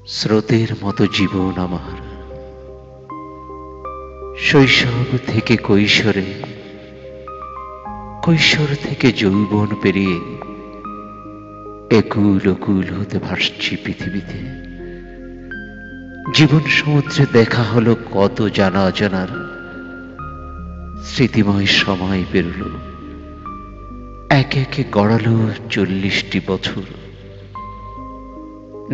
স্রোতের মতো জীবন আমার, শৈশব থেকে কৈশোরে, কৈশোর থেকে যৌবন পেরিয়ে একুল ওকুল হতে ভাসছি পৃথিবীতে। জীবন সমুদ্রে দেখা হলো কত জানা অজানার, স্মৃতিময় সময় পেরুল, একে একে গড়ালো 40টি বছর।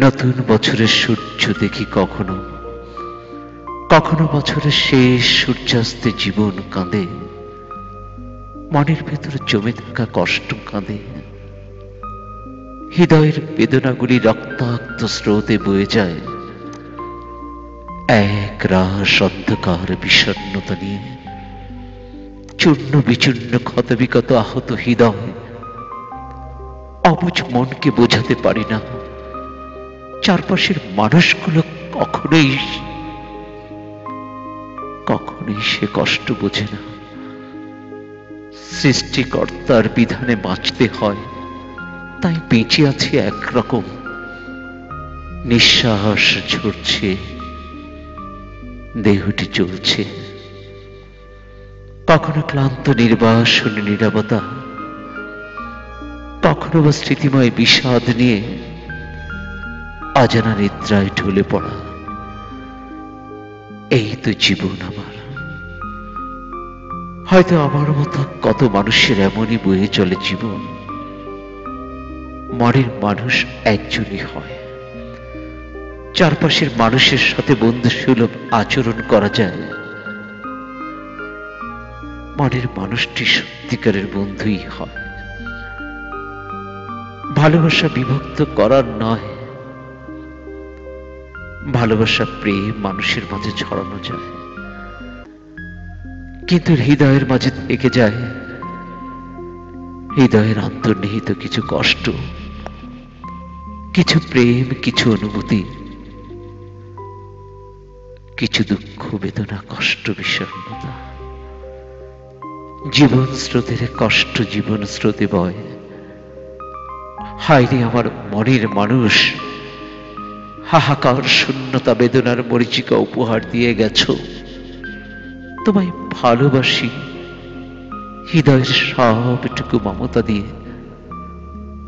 নতুন বছরের সূর্য দেখি কখনো কখনো, বছরের শেষ সূর্যাস্তে জীবন কাঁদে, মনের ভেতর জমে থাকা কষ্ট কাঁদে, হৃদয়ের বেদনাগুলি রক্তাক্ত স্রোতে বয়ে যায় এক রাস অন্ধকার বিষণ্ণতা নিয়ে। চূর্ণ বিচূর্ণ ক্ষতবিক্ষত আহত হৃদয়, অবুঝ মনকে বোঝাতে পারি না চারপাশের মানুষগুলো কখনোই সে কষ্ট বোঝে না। সৃষ্টিকর্তার বিধানে বাঁচতে হয়, তাই বেঁচে আছে একরকম। নিঃশ্বাস ঝরছে, দেহটি চলছে, কখনো ক্লান্ত নির্বাসন নীরবতা, কখনো বা স্মৃতিময় বিষাদ নিয়ে অজানা নিদ্রায় ঢলে পড়া। এই তো জীবন আমার। হয়তো আমার মতো কত মানুষের এমনই বয়ে চলে জীবন। মনের মানুষ একজনই হয়, চারপাশের মানুষের সাথে বন্ধুসুলভ আচরণ করা যায়। মনের মানুষটি সত্যিকারের বন্ধুই হয়। ভালোবাসা বিভক্ত করার নয়, ভালোবাসা প্রেম মানুষের মাঝে ছড়ানো যায়, কিন্তু হৃদয়ের মাঝে থেকে যায় হৃদয়ের অন্তর্নিহিত কিছু কষ্ট, কিছু প্রেম, কিছু অনুভূতি, কিছু দুঃখ বেদনা, কষ্ট বিষণ্ণতা। জীবন স্রোতের কষ্ট জীবন স্রোতে বয়। হায়রে আমার মনের মানুষ, হাহাকার শূন্যতা বেদনার মরীচিকা উপহার দিয়ে গেছো। তোমায় ভালোবাসি হৃদয়ের সবটুকু মমতা দিয়ে।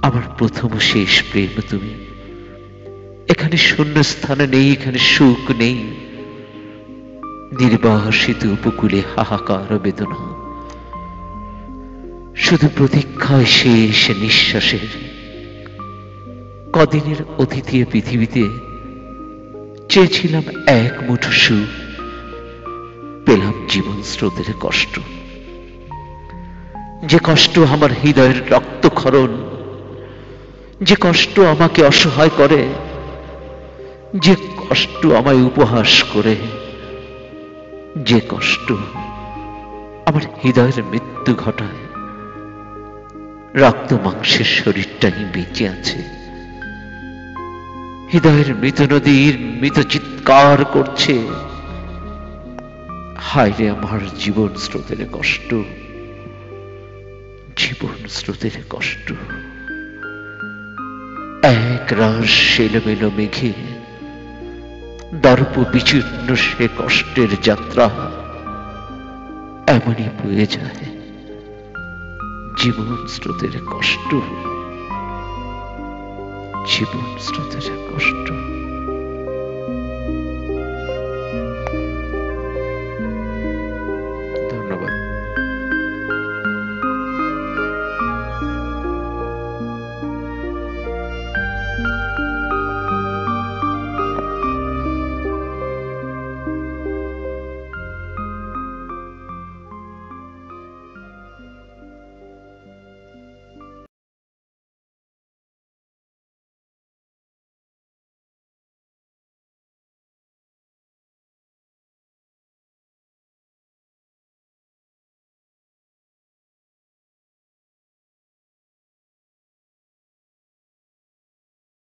আমার প্রথম ও শেষ প্রেম তুমি। এখানে শূন্য স্থানে নেই, এখানে সুখ নেই, নির্বাসিত উপকূলে হাহাকার বেদনা, শুধু প্রতীক্ষায় শেষ নিঃশ্বাসের। কদিনের অতিথি পৃথিবীতে চেয়েছিলাম এক মুঠো সুখ, পেলাম জীবন স্রোতের কষ্ট। যে কষ্ট আমার হৃদয়ের রক্তক্ষরণ, যে কষ্ট আমাকে অসহায় করে, যে কষ্ট আমায় উপহাস করে, যে কষ্ট আমার হৃদয়ের মৃত্যু ঘটায়। রক্ত মাংসের শরীরটাই বেঁচে আছে, হৃদয়ের মৃত নদীর মৃত চিৎকার করছে। হায়রে আমার জীবন স্রোতের কষ্ট, জীবন স্রোতের কষ্ট। এক রাস এলোমেলো মেঘে দর্প বিচূর্ণ সে কষ্টের যাত্রা এমনই বয়ে যায় জীবন স্রোতের কষ্ট, জীবন স্রোতের কষ্ট।